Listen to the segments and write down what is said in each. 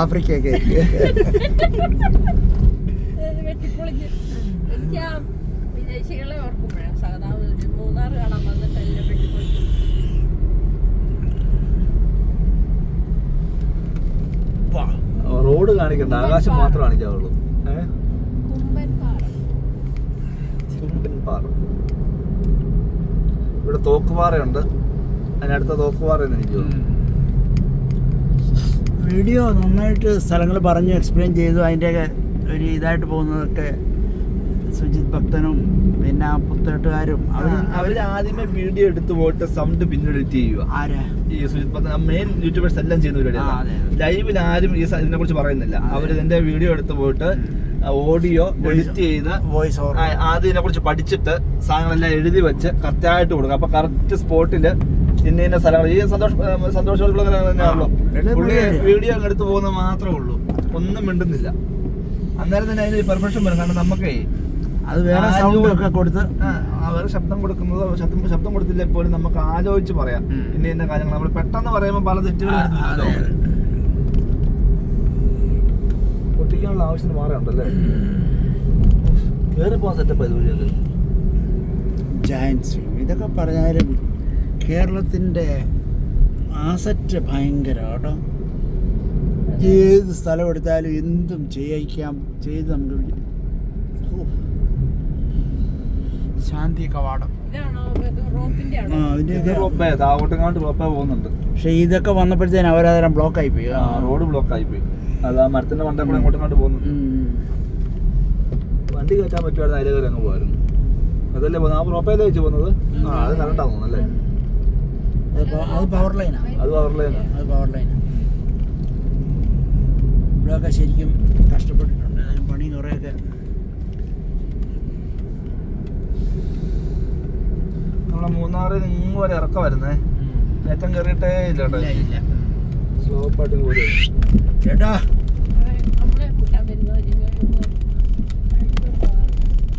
ആഫ്രിക്കയൊക്കെ വിദേശികളെ ഓർക്കുമ്പോഴാണ് സഹതാവ് മൂന്നാറ് കാണാൻ വന്നിട്ട് എല്ലാം വെട്ടിപ്പൊളിച്ചു. റോഡ് കാണിക്കണ്ട, ആകാശം മാത്രം കാണിക്കാവുള്ളൂ. കുമ്പൻപാറ ഇവിടെ തോക്കുപാറയുണ്ട്, അതിനടുത്ത തോക്കുപാറ എനിക്ക് തോന്നുന്നു. വീഡിയോ നന്നായിട്ട് സ്ഥലങ്ങൾ പറഞ്ഞു എക്സ്പ്ലെയിൻ ചെയ്തു. അതിൻ്റെയൊക്കെ ഒരു ഇതായിട്ട് പോകുന്നതൊക്കെ സുജിത് ഭക്തനും പിന്നെ പുത്തേട്ടുകാരും അവര് ആദ്യമേ വീഡിയോ എടുത്ത് പോയിട്ട് സൗണ്ട് പിന്നെ എഡിറ്റ് ചെയ്യുക. ആരാ ഈ സുജിത് ഭക്തൻ മെയിൻ യൂട്യൂബേഴ്സ് എല്ലാം ചെയ്യുന്ന പരിപാടിയാണ്. ലൈവിൽ ആരും ഇതിനെ കുറിച്ച് പറയുന്നില്ല. അവര് ഇതിന്റെ വീഡിയോ എടുത്ത് പോയിട്ട് ഓഡിയോ എഡിറ്റ് ചെയ്ത് വോയിസ് ഓവർ ആദ്യം ഇതിനെ കുറിച്ച് പഠിച്ചിട്ട് സാധനങ്ങളെല്ലാം എഴുതി വെച്ച് കറക്റ്റായിട്ട് കൊടുക്കും. അപ്പൊ കറക്റ്റ് സ്പോട്ടില് ഇന്ന സ്ഥലങ്ങൾ ഈ സന്തോഷമുള്ള തന്നെയാണല്ലോ. പുള്ളി വീഡിയോ അങ്ങ് എടുത്ത് പോകുന്നത് മാത്രമേ ഉള്ളൂ, ഒന്നും മിണ്ടുന്നില്ല. അന്നേരം തന്നെ അതിന് പെർഫെക്ഷൻ വരും. കാരണം നമുക്കേ അത് വേറെ സൗണ്ട് ഒക്കെ കൊടുത്ത് അവർ ശബ്ദം കൊടുക്കുന്നത് ശബ്ദം കൊടുത്തില്ലേ പോലും നമുക്ക് ആലോചിച്ച് പറയാം ഇന്ന കാര്യങ്ങൾ. നമ്മൾ പെട്ടെന്ന് പറയുമ്പോൾ പല തെറ്റുകളും പൊട്ടിക്കാനുള്ള ആവശ്യത്തിന് മാറുണ്ടല്ലേ. കയറി പോകാൻ സെറ്റപ്പ് ആയത് വഴിയത് ജയന്റ് സ്വിം ഇതൊക്കെ പറഞ്ഞാലും കേരളത്തിൻ്റെ ആസറ്റ് ഭയങ്കര കേട്ടോ. ഏത് സ്ഥലം എടുത്താലും എന്തും ചെയ്യിക്കാം, ചെയ്ത് നമുക്ക് ശാന്തി കവാടം. പോകുന്നുണ്ട്. പക്ഷെ ഇതൊക്കെ വന്നപ്പോഴത്തേന് അവരതെല്ലാം ബ്ലോക്ക് ആയി പോയി. റോഡ് ബ്ലോക്ക് ആയി പോയി. അത് ആ മരത്തിന്റെ മണ്ടേ കൂടെ അങ്ങോട്ട് പോകുന്നുണ്ട്. വണ്ടി കയറ്റാൻ പറ്റുമായിരുന്നു, അതിലെ കയറി അങ്ങ് പോകായിരുന്നു. അതല്ലേ പോകുന്നത്, ആ റോപ്പയിലേ വെച്ച് പോകുന്നത്. അത് കറണ്ടാ തോന്നുന്നല്ലേ. അത് പവർ ലൈനാണ്. അത് പവർ ലൈനാണ്. അത് പവർ ലൈനാണ്. ഇവിടെയൊക്കെ ശരിക്കും കഷ്ടപ്പെട്ടിട്ടുണ്ട്. അതിന് പണി കുറേയൊക്കെ. നമ്മളെ മൂന്നാറിൽ നിന്ന് വരെ ഇറക്കം വരുന്നേ, ഏറ്റവും കയറിയിട്ടേ ഇല്ല കേട്ടോ. സ്ലോപ്പായിട്ട് പോലും ചേട്ടാ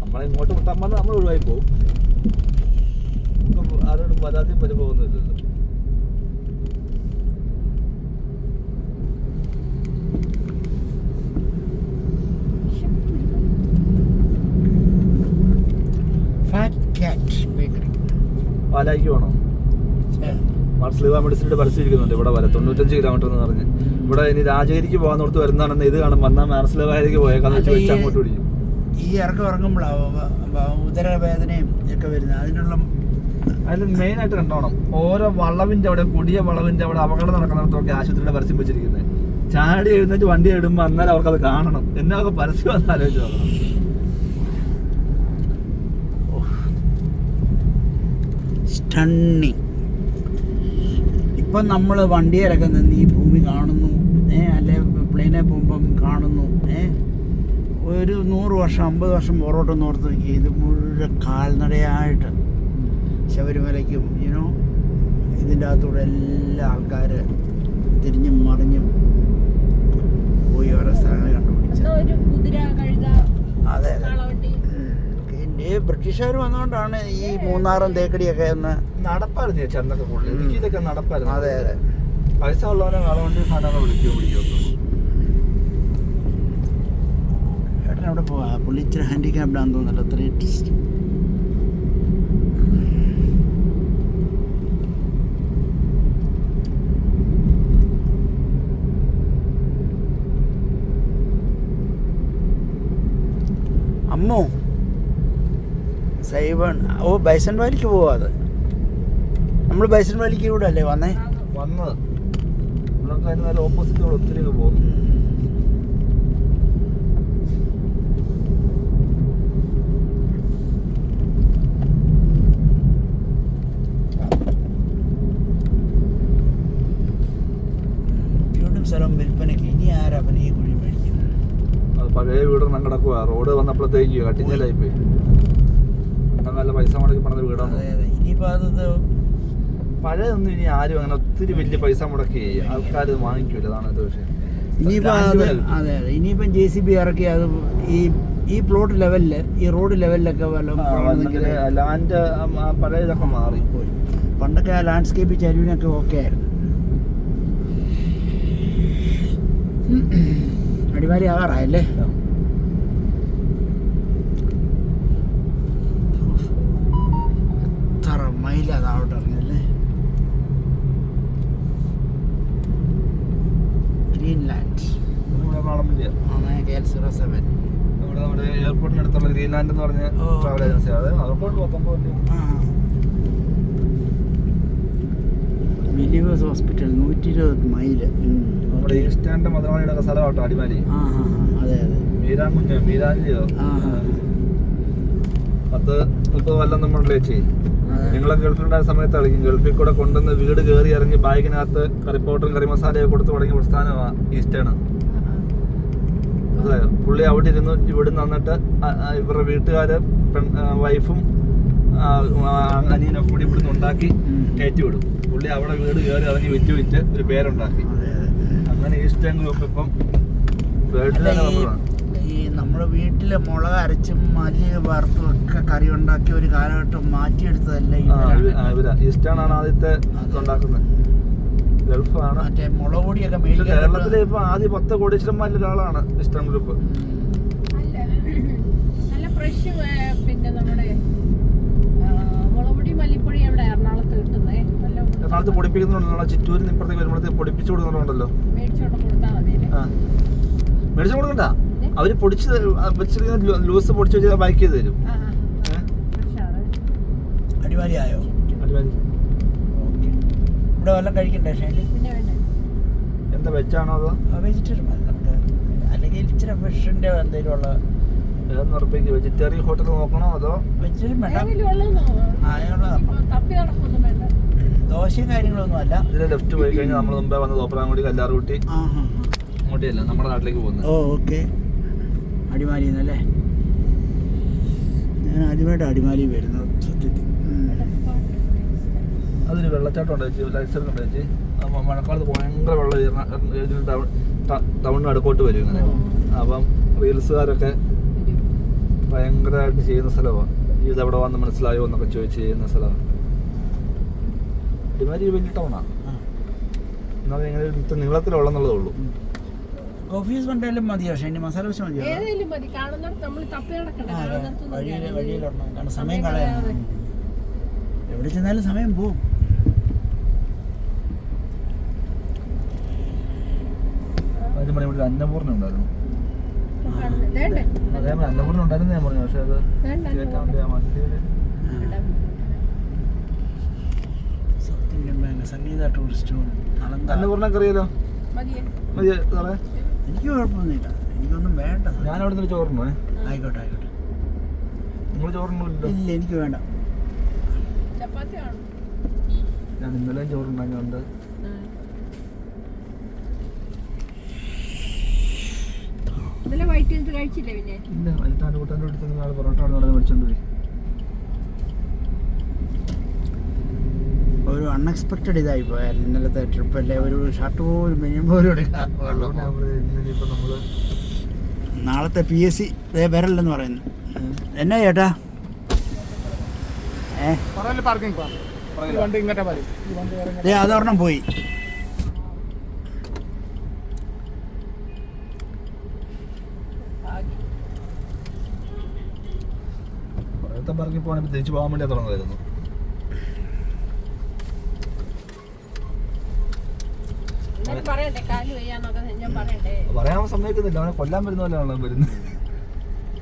നമ്മളിങ്ങോട്ട് വിട്ടാൻ പറഞ്ഞാൽ നമ്മൾ ഒഴിവായി പോകും. ആരോടും പരാതിയും പരിപോകുന്നില്ലല്ലോ. പാലായിക്ക് പോകണം. മാർസ്ലിവ മെഡിസിൻ്റെ പരസ്യം ഇരിക്കുന്നുണ്ട് ഇവിടെ വരെ 95 കിലോമീറ്റർ എന്ന് പറഞ്ഞ്. ഇവിടെ ഇനി രാജഗിരിക്ക് പോകാന്നോർത്ത് വരുന്നതാണെന്ന് ഇത് കാണും. വന്നാൽ മാർസ്ലിവയിലേക്ക് പോയേക്കാന്ന് വെച്ച് അങ്ങോട്ട് പിടിക്കും. ഈ ഇറങ്ങുമ്പോഴാണ് ഉദരവേദനയും ഒക്കെ വരുന്നത്. അതിൽ മെയിനായിട്ട് കണ്ടോണം, ഓരോ വളവിന്റെ അവിടെ, കൊടിയ വളവിന്റെ അവിടെ അപകടം നടക്കുന്നിടത്തൊക്കെ ആശുപത്രിയുടെ പരസ്യം വെച്ചിരിക്കുന്നത്. ചാടി എഴുന്നേറ്റ് വണ്ടി ഇടുമ്പോൾ അന്നേരം അവർക്കത് കാണണം. എന്നൊക്കെ പരസ്യം വന്ന് ആലോചിച്ച് നോക്കണം. സ്റ്റണ്ണിങ്. ഇപ്പം നമ്മൾ വണ്ടിയിലൊക്കെ നിന്ന് ഈ ഭൂമി കാണുന്നു, അല്ലെ പ്ലെയിനെ പോകുമ്പം കാണുന്നു. ഒരു 100 വർഷം 50 വർഷം പുറകോട്ട് നോർത്ത് നോക്കി ഇത് മുഴുവൻ കാൽനടയായിട്ട് ശബരിമലയ്ക്കും ഇതിൻ്റെ അകത്തൂടെ എല്ലാ ആൾക്കാർ തിരിഞ്ഞും മറിഞ്ഞും പോയി ഓരോ സ്ഥലങ്ങൾ കണ്ടുപിടിച്ചു. അതെ ബ്രിട്ടീഷുകാർ വന്നുകൊണ്ടാണ് ഈ മൂന്നാറും തേക്കടിയൊക്കെ ഒന്ന് നടപ്പായിരുന്നു. ചെന്നൊക്കെ കൂടുതൽ ഇടുക്കിയിലൊക്കെ നടപ്പായിരുന്നു. അതെ അതെ, പൈസ ഉള്ളവരെ കാളുകൊണ്ട് സാധനങ്ങൾ പിടിക്കും. ചേട്ടൻ അവിടെ പോവാ. പുള്ളി ഇച്ചിരി ഹാൻഡിക്യാപ്ഡാന്ന് തോന്നുന്നല്ലോ. അത്രയും ടെസ്റ്റ് അമ്മോ സൈബൺ. ഓ ബൈസൺ വാലിക്ക് പോവാ. അത് നമ്മൾ ബൈസൺ വാലിക്ക് കൂടെ അല്ലേ വന്നത്. നല്ല ഓപ്പോസിറ്റ് ഒത്തിരി പോകുന്നു. സ്ഥലം വിൽപ്പനയ്ക്ക്. ഇനി ആരാ പിന്നെ ഈ കുഴി മേടിക്കുന്നത്? പഴയ വീടൊന്നും കിടക്കുക. റോഡ് വന്നപ്പോഴത്തേക്ക് കട്ടിഞ്ഞലായി പോയി. നല്ല പൈസ മുടക്കി പണിത വീടാണ്. ഇനിയിപ്പോ അത് പഴയൊന്നും ഇനി ആരും അങ്ങനെ ഒത്തിരി വലിയ പൈസ മുടക്കി ആൾക്കാർ വാങ്ങിക്കൂല. അതാണ് അത് വിഷയം. ഇനിയിപ്പോ അതെ അതെ, ഇനിയിപ്പം JCB ഇറക്കി അത് ഈ പ്ലോട്ട് ലെവലില്, ഈ റോഡ് ലെവലിലൊക്കെ ലാൻഡ് പഴയതൊക്കെ മാറി പോയി. പണ്ടൊക്കെ ആ ലാൻഡ്സ്കേപ്പ് ചരിവിനൊക്കെ ഓക്കെ ആയിരുന്നു. അടിമാലി ആകാറായല്ലേ? എത്ര മൈലാ താഴോട്ട് ഇറങ്ങിയല്ലേ? ഗ്രീൻലാൻഡ് നമ്മുടെ നാടൻപള്ളിയാ. ആണ് KL07. ഇവിടെ നമ്മുടെ എയർപോർട്ടിനടുത്തുള്ള ഗ്രീൻലാൻഡ് എന്ന് പറഞ്ഞ ട്രാവൽ ഏജൻസി. അത് അതൊക്കെ 19 ബിലീവേഴ്സ് ഹോസ്പിറ്റൽ 120 മൈല്. നമ്മുടെ ഈസ്റ്റാൻഡ് മധുരവാടിയുടെ സ്ഥലം കേട്ടോ അടിമാലി. അതെ അതെ. മീരാൻകുഞ്ഞ് മീരാൻജിയോ 10-30 കൊല്ലം നമ്മളുടെ ചേച്ചി നിങ്ങളെ ഗൾഫിലുണ്ടായ സമയത്ത് കളിക്കും. ഗൾഫിൽ കൂടെ കൊണ്ടുവന്ന് വീട് കയറി ഇറങ്ങി ബാഗിനകത്ത് കറി പൗഡറും കറി മസാലയൊക്കെ കൊടുത്ത് തുടങ്ങിയ പ്രസ്ഥാനമാണ് ഈസ്റ്റാണ്. മനസ്സിലായോ? പുള്ളി അവിടെ ഇരുന്ന് ഇവിടുന്ന് വന്നിട്ട് ഇവരുടെ വീട്ടുകാര് വൈഫും അനിയനൊക്കെ കൂടി ഇവിടുന്ന് ഉണ്ടാക്കി കയറ്റി വിടും. പുള്ളി അവിടെ വീട് കയറി ഇറങ്ങി വിറ്റ് ഒരു പേരുണ്ടാക്കി. അങ്ങനെ ഈസ്റ്റേൺ ഗ്രൂപ്പ് ഇപ്പം ഈ നമ്മുടെ വീട്ടിലെ മുളക് അരച്ചും മല്ലിക വറുത്തും ഒക്കെ കറി ഉണ്ടാക്കി ഒരു കാലഘട്ടം മാറ്റിയെടുത്തതല്ലേ ഈസ്റ്റേൺ ആണ് ആദ്യത്തെ ഉണ്ടാക്കുന്നത്. ഗൾഫാണ്. മറ്റേ മുളക് പൊടിയൊക്കെ കേരളത്തിലെ ഇപ്പൊ ആദ്യ 10 കോടീശ്വരന്മാരിൽ ഒരാളാണ് ഈസ്റ്റേൺ ഗ്രൂപ്പ്. നല്ല ഫ്രഷ് പിന്നെ നമ്മുടെ മുളകുപൊടി മല്ലിപ്പൊടി എവിടെ എറണാകുളത്ത് കിട്ടുന്നേ? എറണാകുളത്ത് പൊടിപ്പിക്കുന്നുണ്ടല്ലോ. ചിറ്റൂരിൽ ഇപ്പുറത്തേക്ക് വരുമ്പോഴത്തേക്ക് പൊടിപ്പിച്ചു കൊടുക്കുന്നുണ്ടല്ലോ. മേടിച്ചോണ്ട് കൊടുത്താൽ മതി. മേടിച്ചു കൊടുക്കണ്ട, അവര് പൊടിച്ച് വെച്ചിരിക്കുന്ന ലൂസ് പൊടിച്ച് വെച്ചാൽ ബൈക്ക് ചെയ്ത് തരും. അടിമാലിയായോ? അടിമാലി. ഇവിടെ വല്ലതും കഴിക്കണ്ടേ? എന്താ വെച്ചാണോ അതോ വെജിറ്റേറിയൻ മതി നമുക്ക്, അല്ലെങ്കിൽ ഇച്ചിരി ഫിഷിന്റെ എന്തെങ്കിലും ഉള്ള ഉറപ്പിക്കുക. വെജിറ്റേറിയൻ ഹോട്ടൽ നോക്കണോ അതോ വെജിറ്റേറിയൻ വേണ്ട? ദോശയും കാര്യങ്ങളൊന്നും അല്ല. ഇതിന്റെ ലെഫ്റ്റ് പോയി കഴിഞ്ഞാൽ നമ്മൾ മുമ്പേ വന്ന് തോപ്രാങ്കുടി കല്ലാറുകുട്ടി അങ്ങോട്ടല്ല നമ്മുടെ നാട്ടിലേക്ക് പോകുന്നത്. ഓക്കെ. അടിമാലി എന്നല്ലേ? ഞാൻ ആദ്യമായിട്ട് അടിമാലി വരുന്നത് സത്യത്തിൽ. അതൊരു വെള്ളച്ചാട്ടം ഉണ്ട് ചേച്ചി, ലൈസൻസ് ഉണ്ട് ചേച്ചി. മഴക്കാലത്ത് ഭയങ്കര വെള്ളം ടൗണിന് അടുക്കോട്ട് വരും ഇങ്ങനെ. അപ്പം റീൽസുകാരൊക്കെ ഭയങ്കരമായിട്ട് ചെയ്യുന്ന സ്ഥലമാണ്. ഇതെവിടെ വന്ന് മനസ്സിലായോ എന്നൊക്കെ ചോദിച്ച് ചെയ്യുന്ന സ്ഥലമാണ്. അടിമാലി വലിയ ടൗണാണ്. എന്നാൽ ഇങ്ങനെ നീളത്തിലുള്ളെന്നുള്ളതേ ഉള്ളൂ. ഓഫീസ് കൊണ്ടായാലും മതി, പക്ഷേ ഇനി മസാല ദോശ മതി. വഴിയിലൊന്നും കാരണം സമയം കളയാൻ എവിടെ ചെന്നാലും സമയം പോവും. ഇവിടെ അന്നപൂർണ്ണ ഉണ്ടായിരുന്നു. അതേപോലെ അന്നപൂർണ്ണ ഉണ്ടായിരുന്നു ഞാൻ പറഞ്ഞു. പക്ഷെ അത് കേൾക്കാൻ സംഗീത ടൂറിസ്റ്റ് ഹോം അന്നപൂർണ്ണക്ക് അറിയാലോ. മതി സാറേ, എനിക്ക് കുഴപ്പമൊന്നുമില്ല, എനിക്കൊന്നും വേണ്ട. ഞാൻ അവിടെ നിന്ന് ചോറിനോ? ആയിക്കോട്ടെ ആയിക്കോട്ടെ. നിങ്ങൾ ചോറിനില്ലല്ലോ? ഇല്ല, എനിക്ക് വേണ്ട. ഞാൻ ഇന്നലെയും ചോറുണ്ടാക്കിയുണ്ട്. ഇല്ല, വൈകിട്ട് കൂട്ടാൻ്റെ അടുത്ത് നാളെ പൊറോട്ട അവിടെ മേടിച്ചോണ്ട് പോയി. ഒരു അൺഎക്സ്പെക്റ്റഡ് ഇതായി പോയാൽ ഇന്നലത്തെ ട്രിപ്പല്ലേ. ഒരു ഷർട്ട് പോലും മിനിമം പോലും എടുക്കാം. നാളത്തെ PSC വരല്ലെന്ന് പറയുന്നു. എന്നാ ചേട്ടാ? അതൊരെണ്ണം പോയി. പറക്കി പോകാൻ തിരിച്ചു പോകാൻ വേണ്ടി തുടങ്ങുമായിരുന്നു. പറയാൻ സമ്മതിക്കുന്നില്ല. അവനെ കൊല്ലാൻ വരുന്ന പോലെയാണല്ലോ വരുന്നത്.